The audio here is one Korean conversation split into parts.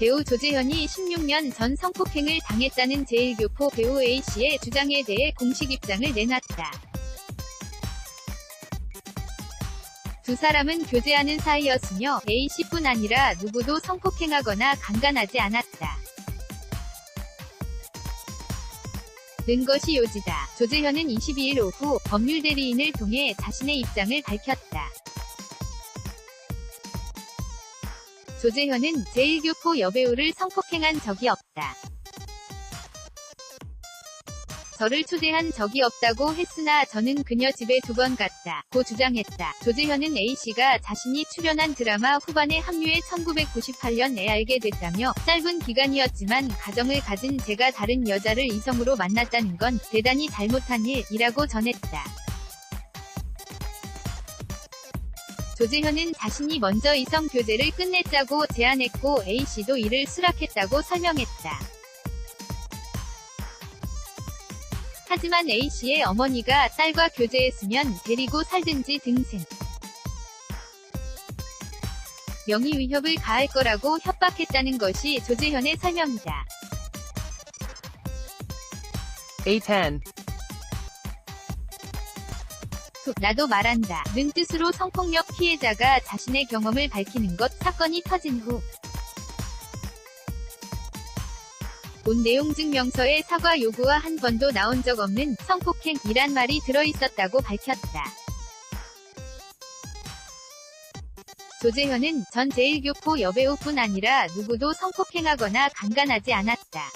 배우 조재현이 16년 전 성폭행을 당했다는 제1교포 배우 A씨의 주장에 대해 공식 입장을 내놨다. 두 사람은 교제하는 사이였으며 A씨뿐 아니라 누구도 성폭행하거나 강간하지 않았다. 는 것이 요지다. 조재현은 22일 오후 법률 대리인을 통해 자신의 입장을 밝혔다. 조재현은 제1교포 여배우를 성폭행한 적이 없다. 저를 초대한 적이 없다고 했으나 저는 그녀 집에 2번 갔다 고 주장했다. 조재현은 A씨가 자신이 출연한 드라마 후반에 합류해 1998년에 알게 됐다며 짧은 기간이었지만 가정을 가진 제가 다른 여자를 이성으로 만났다는 건 대단히 잘못한 일이라고 전했다. 조재현은 자신이 먼저 이성 교제를 끝냈자고 제안했고 A씨도 이를 수락했다고 설명했다. 하지만 A씨의 어머니가 딸과 교제했으면 데리고 살든지 등등 명의 위협을 가할 거라고 협박했다는 것이 조재현의 설명이다. A10 나도 말한다 는 뜻으로 성폭력 피해자가 자신의 경험을 밝히는 것. 사건이 터진 후 본 내용 증명서에 사과 요구와 한 번도 나온 적 없는 성폭행이란 말이 들어있었다고 밝혔다. 조재현은 전 제1교포 여배우뿐 아니라 누구도 성폭행하거나 강간하지 않았다.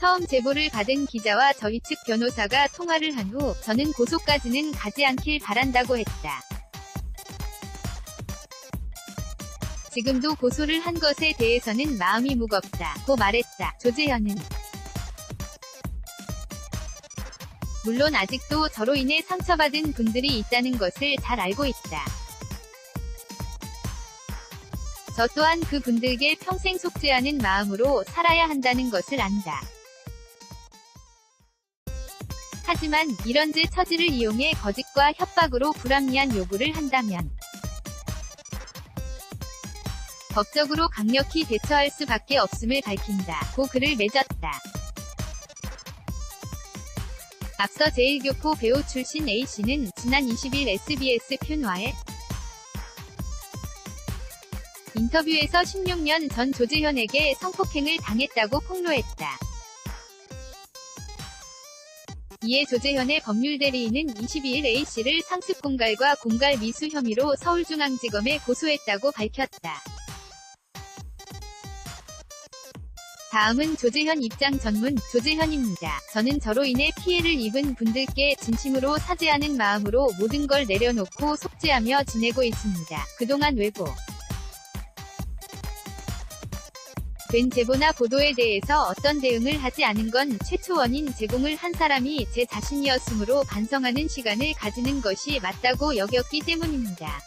처음 제보를 받은 기자와 저희 측 변호사가 통화를 한 후 저는 고소까지는 가지 않길 바란다고 했다. 지금도 고소를 한 것에 대해서는 마음이 무겁다 고 말했다. 조재현은 물론 아직도 저로 인해 상처받은 분들이 있다는 것을 잘 알고 있다. 저 또한 그 분들께 평생 속죄하는 마음으로 살아야 한다는 것을 안다. 하지만 이런 제 처지를 이용해 거짓과 협박으로 불합리한 요구를 한다면 법적으로 강력히 대처할 수밖에 없음을 밝힌다 고 글을 맺었다. 앞서 제1교포 배우 출신 A씨는 지난 20일 SBS 푀와의 인터뷰에서 16년 전 조재현에게 성폭행을 당했다고 폭로했다. 이에 조재현의 법률 대리인은 22일 A씨를 상습 공갈과 공갈 미수 혐의로 서울중앙지검에 고소했다고 밝혔다. 다음은 조재현 입장 전문. 조재현입니다. 저는 저로 인해 피해를 입은 분들께 진심으로 사죄하는 마음으로 모든 걸 내려놓고 속죄하며 지내고 있습니다. 그동안 왜곡 된 제보나 보도에 대해서 어떤 대응을 하지 않은 건 최초 원인 제공을 한 사람이 제 자신이었으므로 반성하는 시간을 가지는 것이 맞다고 여겼기 때문입니다.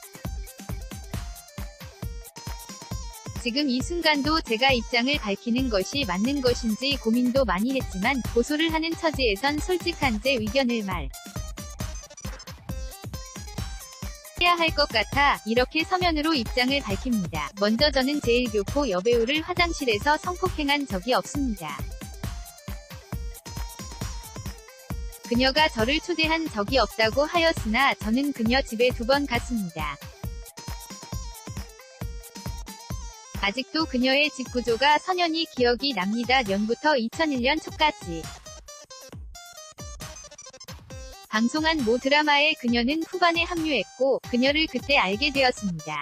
지금 이 순간도 제가 입장을 밝히는 것이 맞는 것인지 고민도 많이 했지만 고소를 하는 처지에선 솔직한 제 의견을 해야 할 것 같아 이렇게 서면으로 입장을 밝힙니다. 먼저 저는 제1교포 여배우를 화장실에서 성폭행한 적이 없습니다. 그녀가 저를 초대한 적이 없다고 하였으나 저는 그녀 집에 2번 갔습니다. 아직도 그녀의 집 구조가 선연히 기억이 납니다. 년부터 2001년 초까지 방송한 모 드라마에 그녀는 후반에 합류했고 그녀를 그때 알게 되었습니다.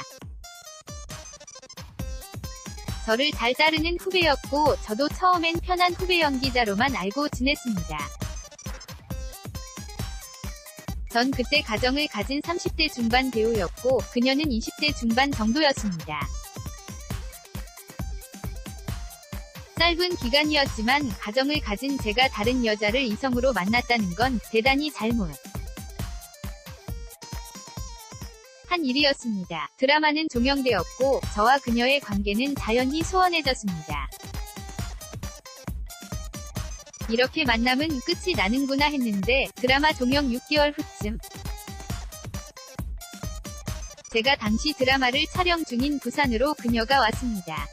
저를 잘 따르는 후배였고 저도 처음엔 편한 후배 연기자로만 알고 지냈습니다. 전 그때 가정을 가진 30대 중반 배우였고 그녀는 20대 중반 정도였습니다. 짧은 기간이었지만 가정을 가진 제가 다른 여자를 이성으로 만났다는 건 대단히 잘못한 일이었습니다. 드라마는 종영되었고 저와 그녀의 관계는 자연히 소원해졌습니다. 이렇게 만남은 끝이 나는구나 했는데 드라마 종영 6개월 후쯤 제가 당시 드라마를 촬영 중인 부산으로 그녀가 왔습니다.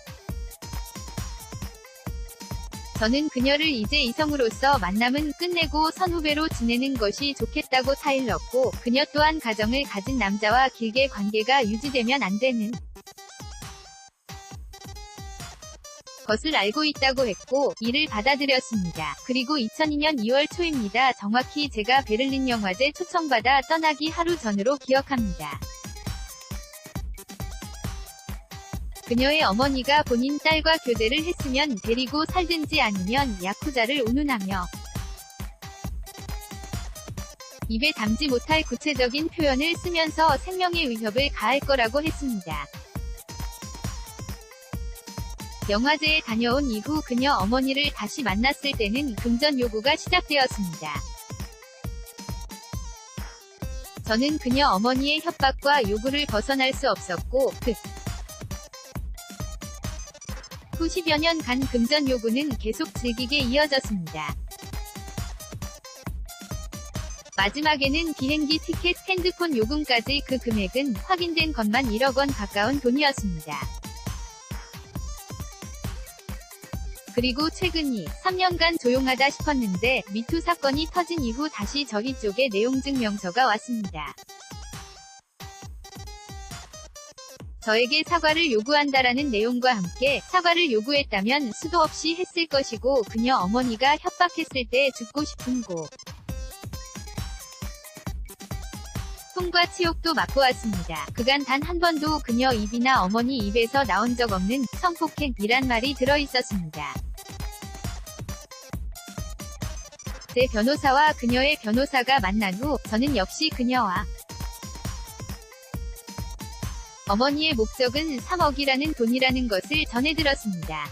저는 그녀를 이제 이성으로서 만남은 끝내고 선후배로 지내는 것이 좋겠다고 타일렀고, 그녀 또한 가정을 가진 남자와 길게 관계가 유지되면 안 되는 것을 알고 있다고 했고, 이를 받아들였습니다. 그리고 2002년 2월 초입니다. 정확히 제가 베를린 영화제 초청받아 떠나기 하루 전으로 기억합니다. 그녀의 어머니가 본인 딸과 교제를 했으면 데리고 살든지 아니면 야쿠자를 운운하며 입에 담지 못할 구체적인 표현을 쓰면서 생명의 위협을 가할 거라고 했습니다. 영화제에 다녀온 이후 그녀 어머니를 다시 만났을 때는 금전 요구가 시작되었습니다. 저는 그녀 어머니의 협박과 요구를 벗어날 수 없었고, 후 10여 년간 금전 요구는 계속 질기게 이어졌습니다. 마지막에는 비행기 티켓, 핸드폰 요금까지 그 금액은 확인된 것만 1억 원 가까운 돈이었습니다. 그리고 최근이 3년간 조용하다 싶었는데 미투 사건이 터진 이후 다시 저희 쪽에 내용증명서가 왔습니다. 저에게 사과를 요구한다라는 내용과 함께 사과를 요구했다면 수도 없이 했을 것이고 그녀 어머니가 협박했을 때 죽고 싶은 고통과 치욕도 맞고 왔습니다. 그간 단 한 번도 그녀 입이나 어머니 입에서 나온 적 없는 성폭행이란 말이 들어있었습니다. 제 변호사와 그녀의 변호사가 만난 후 저는 역시 그녀와 어머니의 목적은 3억이라는 돈이라는 것을 전해들었습니다.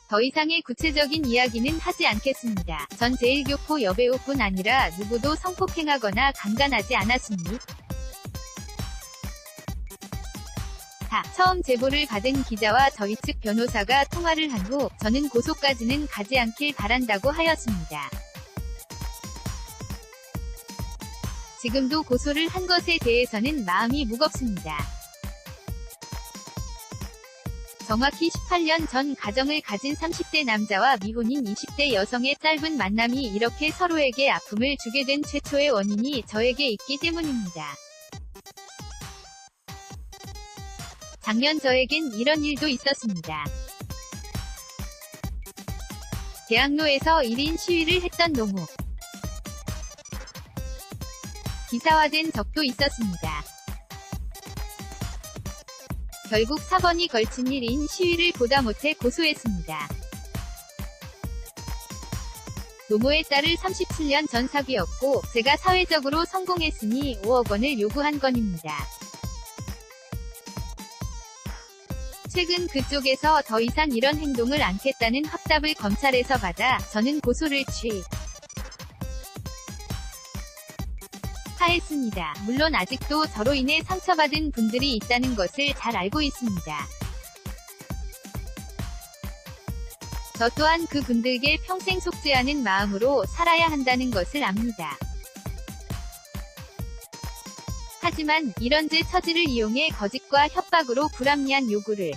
더 이상의 구체적인 이야기는 하지 않겠습니다. 전 제1교포 여배우뿐 아니라 누구도 성폭행하거나 강간하지 않았습니다. 처음 제보를 받은 기자와 저희 측 변호사가 통화를 한 후 저는 고소까지는 가지 않길 바란다고 하였습니다. 지금도 고소를 한 것에 대해서는 마음이 무겁습니다. 정확히 18년 전 가정을 가진 30대 남자와 미혼인 20대 여성의 짧은 만남이 이렇게 서로에게 아픔을 주게 된 최초의 원인이 저에게 있기 때문입니다. 작년 저에겐 이런 일도 있었습니다. 대학로에서 1인 시위를 했던 노무. 기사화된 적도 있었습니다. 결국 4번이 걸친 1인 시위를 보다 못해 고소했습니다. 노모의 딸을 37년 전 사귀었고 제가 사회적으로 성공했으니 5억 원을 요구한 건입니다. 최근 그쪽에서 더 이상 이런 행동을 않겠다는 확답을 검찰에서 받아 저는 고소를 하했습니다. 물론 아직도 저로 인해 상처받은 분들이 있다는 것을 잘 알고 있습니다. 저 또한 그 분들께 평생 속죄하는 마음으로 살아야 한다는 것을 압니다. 하지만 이런 제 처지를 이용해 거짓과 협박으로 불합리한 요구를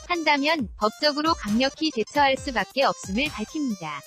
한다면 법적으로 강력히 대처할 수밖에 없음을 밝힙니다.